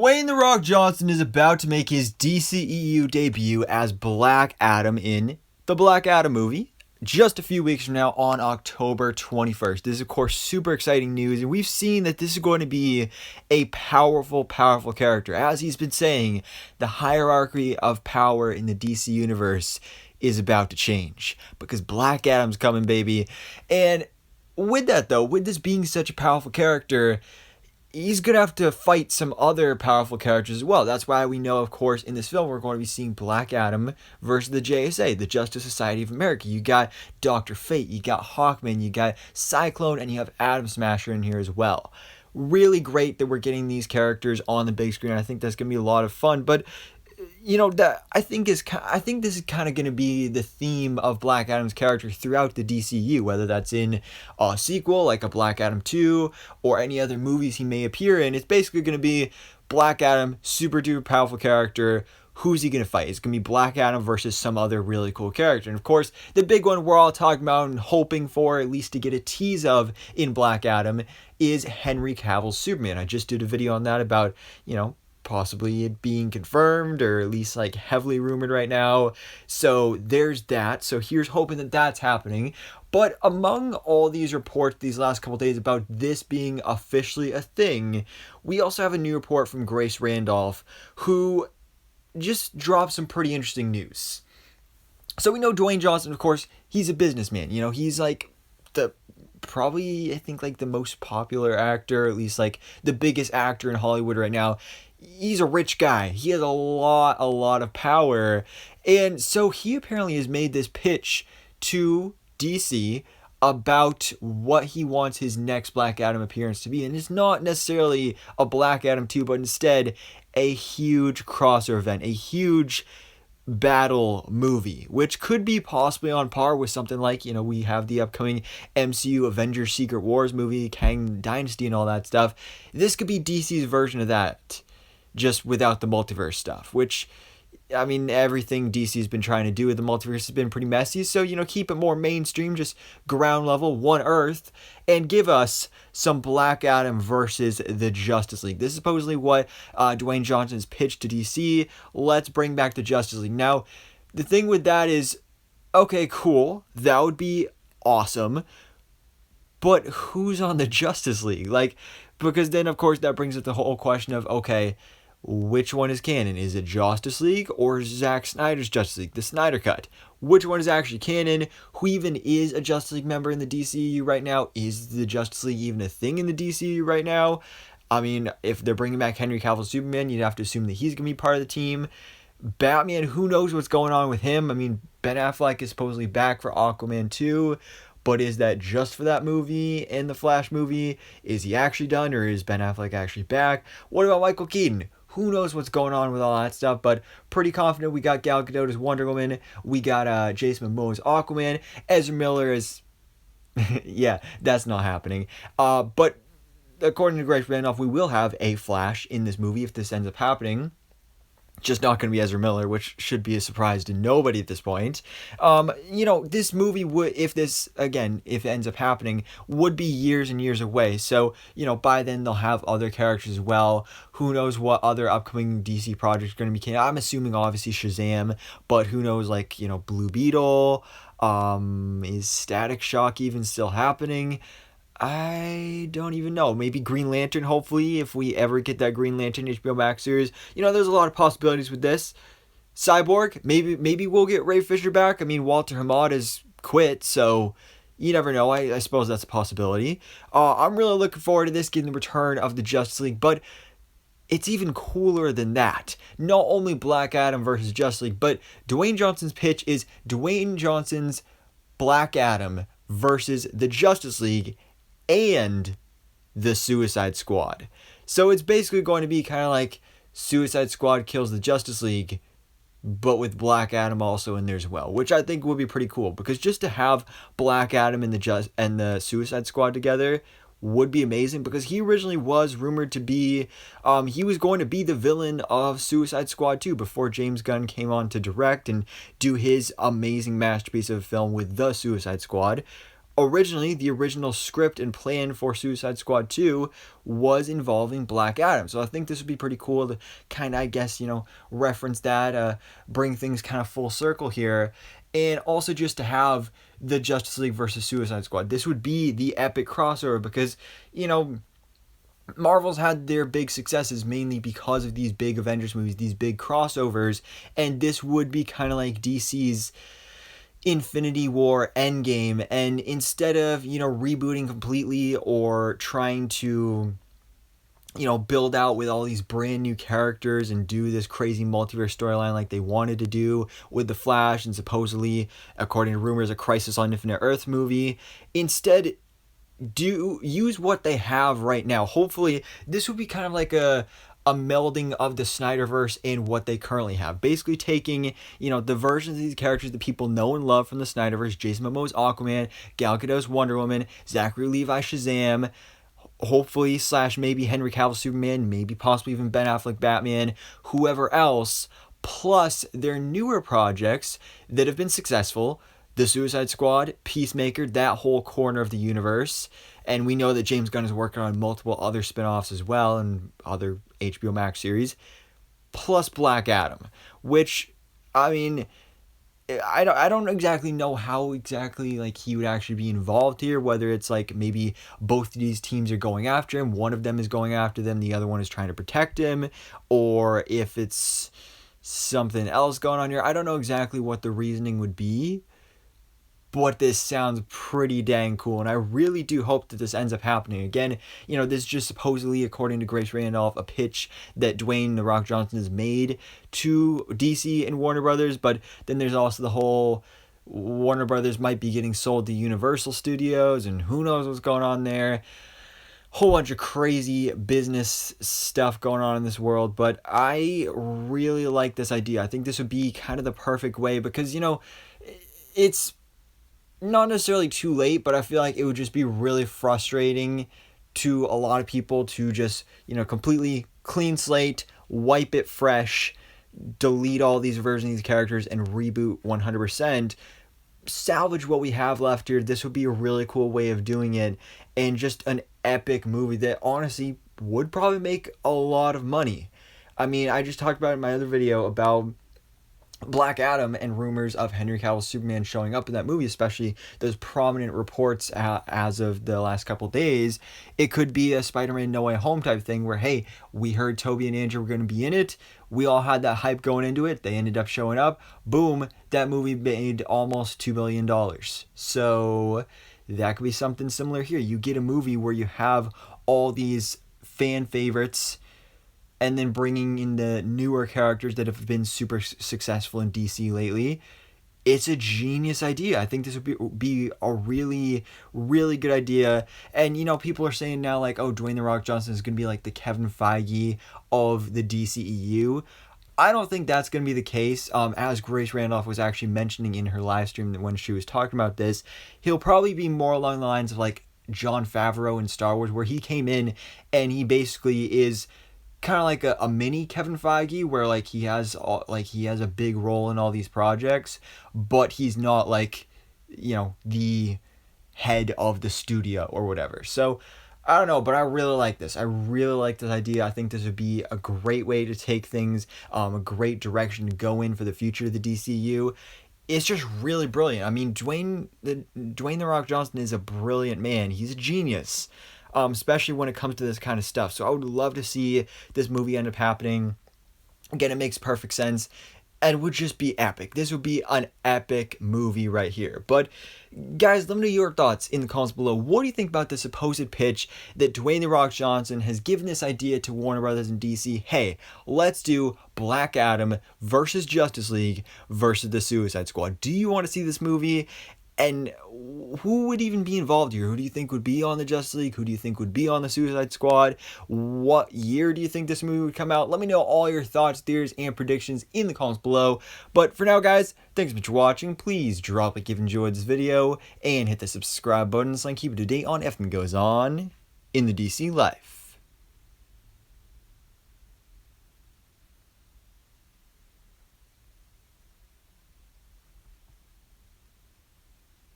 Dwayne "The Rock" Johnson is about to make his DCEU debut as Black Adam in the Black Adam movie just a few weeks from now on October 21st. This is, of course, super exciting news, and we've seen that this is going to be a powerful, powerful character. As he's been saying, the hierarchy of power in the DC universe is about to change because Black Adam's coming, baby. And with that, though, with this being such a powerful character, he's going to have to fight some other powerful characters as well. That's why we know, of course, in this film, we're going to be seeing Black Adam versus the JSA, the Justice Society of America. You got Dr. Fate, you got Hawkman, you got Cyclone, and you have Atom Smasher in here as well. Really great that we're getting these characters on the big screen. I think that's going to be a lot of fun, but that I think this is kind of going to be the theme of Black Adam's character throughout the DCU, whether that's in a sequel like a Black Adam 2 or any other movies he may appear in. It's basically going to be Black Adam, super duper powerful character. Who's he going to fight? It's going to be Black Adam versus some other really cool character. And of course, the big one we're all talking about and hoping for, at least to get a tease of in Black Adam, is Henry Cavill's Superman. I just did a video on that about, possibly it being confirmed or at least like heavily rumored right now. So there's that. So here's hoping that that's happening. But among all these reports these last couple days about this being officially a thing, we also have a new report from Grace Randolph who just dropped some pretty interesting news. So we know Dwayne Johnson, of course, he's a businessman. He's like probably, I think, like the most popular actor, at least like the biggest actor in Hollywood right now. He's a rich guy. He has a lot of power. And so he apparently has made this pitch to DC about what he wants his next Black Adam appearance to be. And it's not necessarily a Black Adam 2, but instead a huge crossover event, a huge battle movie, which could be possibly on par with something like, we have the upcoming MCU Avengers Secret Wars movie, Kang Dynasty and all that stuff. This could be DC's version of that, just without the multiverse stuff, which, everything DC's been trying to do with the multiverse has been pretty messy. So, keep it more mainstream, just ground level, one Earth, and give us some Black Adam versus the Justice League. This is supposedly what Dwayne Johnson's pitched to DC. Let's bring back the Justice League. Now, the thing with that is, okay, cool. That would be awesome. But who's on the Justice League? Because then, of course, that brings up the whole question of, okay, which one is canon? Is it Justice League or Zack Snyder's Justice League, the Snyder Cut? Which one is actually canon? Who even is a Justice League member in the DCU right now? Is the Justice League even a thing in the DCU right now? If they're bringing back Henry Cavill's Superman, you'd have to assume that he's going to be part of the team. Batman, who knows what's going on with him? Ben Affleck is supposedly back for Aquaman 2. But is that just for that movie and the Flash movie? Is he actually done, or is Ben Affleck actually back? What about Michael Keaton? Who knows what's going on with all that stuff, but pretty confident we got Gal Gadot as Wonder Woman. We got Jason Momoa as Aquaman. Ezra Miller is... yeah, that's not happening. But according to Grace Randolph, we will have a Flash in this movie if this ends up happening. Just not going to be Ezra Miller, which should be a surprise to nobody at this point. This movie would, if it ends up happening, would be years and years away. So, by then they'll have other characters as well. Who knows what other upcoming DC projects are going to be? I'm assuming obviously Shazam, but who knows, Blue Beetle? Is Static Shock even still happening? I don't even know. Maybe Green Lantern, hopefully, if we ever get that Green Lantern HBO Max series. There's a lot of possibilities with this. Cyborg, maybe we'll get Ray Fisher back. Walter Hamada has quit, so you never know. I suppose that's a possibility. I'm really looking forward to this, getting the return of the Justice League, but it's even cooler than that. Not only Black Adam versus Justice League, but Dwayne Johnson's pitch is Dwayne Johnson's Black Adam versus the Justice League and the Suicide Squad. So it's basically going to be kind of like Suicide Squad kills the Justice League, but with Black Adam also in there as well, which I think would be pretty cool, because just to have Black Adam and the Suicide Squad together would be amazing, because he originally was rumored to be, he was going to be the villain of Suicide Squad 2 before James Gunn came on to direct and do his amazing masterpiece of a film with the Suicide Squad. originally, the original script and plan for Suicide Squad 2 was involving Black Adam. So I think this would be pretty cool to kind of, I guess, reference that, bring things kind of full circle here. And also just to have the Justice League versus Suicide Squad. This would be the epic crossover because, Marvel's had their big successes mainly because of these big Avengers movies, these big crossovers, and this would be kind of like DC's Infinity War Endgame, and instead of, rebooting completely or trying to, build out with all these brand new characters and do this crazy multiverse storyline like they wanted to do with The Flash and supposedly, according to rumors, a Crisis on Infinite Earth movie, instead use what they have right now. Hopefully this would be kind of like a melding of the Snyderverse and what they currently have, basically taking the versions of these characters that people know and love from the Snyderverse: Jason Momoa's Aquaman, Gal Gadot's Wonder Woman, Zachary Levi Shazam, hopefully / maybe Henry Cavill Superman, maybe possibly even Ben Affleck Batman, whoever else, plus their newer projects that have been successful: The Suicide Squad, Peacemaker, that whole corner of the universe. And we know that James Gunn is working on multiple other spin-offs as well and other HBO Max series, plus Black Adam, which, I mean, I don't exactly know how exactly like he would actually be involved here, whether it's like maybe both of these teams are going after him, one of them is going after them, the other one is trying to protect him, or if it's something else going on here. I don't know exactly what the reasoning would be, but this sounds pretty dang cool, and I really do hope that this ends up happening. Again, this is just supposedly, according to Grace Randolph, a pitch that Dwayne "The Rock" Johnson has made to DC and Warner Brothers, but then there's also the whole Warner Brothers might be getting sold to Universal Studios, and who knows what's going on there. Whole bunch of crazy business stuff going on in this world, but I really like this idea. I think this would be kind of the perfect way because, it's not necessarily too late, but I feel like it would just be really frustrating to a lot of people to just, completely clean slate, wipe it fresh, delete all these versions of these characters and reboot 100%, salvage what we have left here. This would be a really cool way of doing it, and just an epic movie that honestly would probably make a lot of money. I mean, I just talked about in my other video about Black Adam and rumors of Henry Cavill Superman showing up in that movie, especially those prominent reports as of the last couple days. It could be a Spider-Man No Way Home type thing where, hey, we heard Tobey and Andrew were going to be in it. We all had that hype going into it. They ended up showing up. Boom, that movie made almost $2 billion. So that could be something similar here. You get a movie where you have all these fan favorites and then bringing in the newer characters that have been super successful in DC lately. It's a genius idea. I think this would be a really, really good idea. And, people are saying now, like, oh, Dwayne "The Rock" Johnson is going to be like the Kevin Feige of the DCEU. I don't think that's going to be the case. As Grace Randolph was actually mentioning in her live stream when she was talking about this, he'll probably be more along the lines of, like, Jon Favreau in Star Wars, where he came in and he basically is kind of like a mini Kevin Feige, where like he has a big role in all these projects, but he's not like, the head of the studio or whatever. So I don't know, but I really like this. I really like this idea. I think this would be a great way to take things, a great direction to go in for the future of the DCU. It's just really brilliant. I mean, Dwayne "The Rock" Johnson is a brilliant man. He's a genius. Especially when it comes to this kind of stuff. So I would love to see this movie end up happening. Again, it makes perfect sense and would just be epic. This would be an epic movie right here. But guys, let me know your thoughts in the comments below. What do you think about the supposed pitch that Dwayne "The Rock" Johnson has given this idea to Warner Brothers and DC? Hey, let's do Black Adam versus Justice League versus the Suicide Squad. Do you want to see this movie? And who would even be involved here? Who do you think would be on the Justice League? Who do you think would be on the Suicide Squad? What year do you think this movie would come out? Let me know all your thoughts, theories, and predictions in the comments below. But for now, guys, thanks so much for watching. Please drop a like if you enjoyed this video and hit the subscribe button so I can keep you up to date on everything that goes on in the DC life.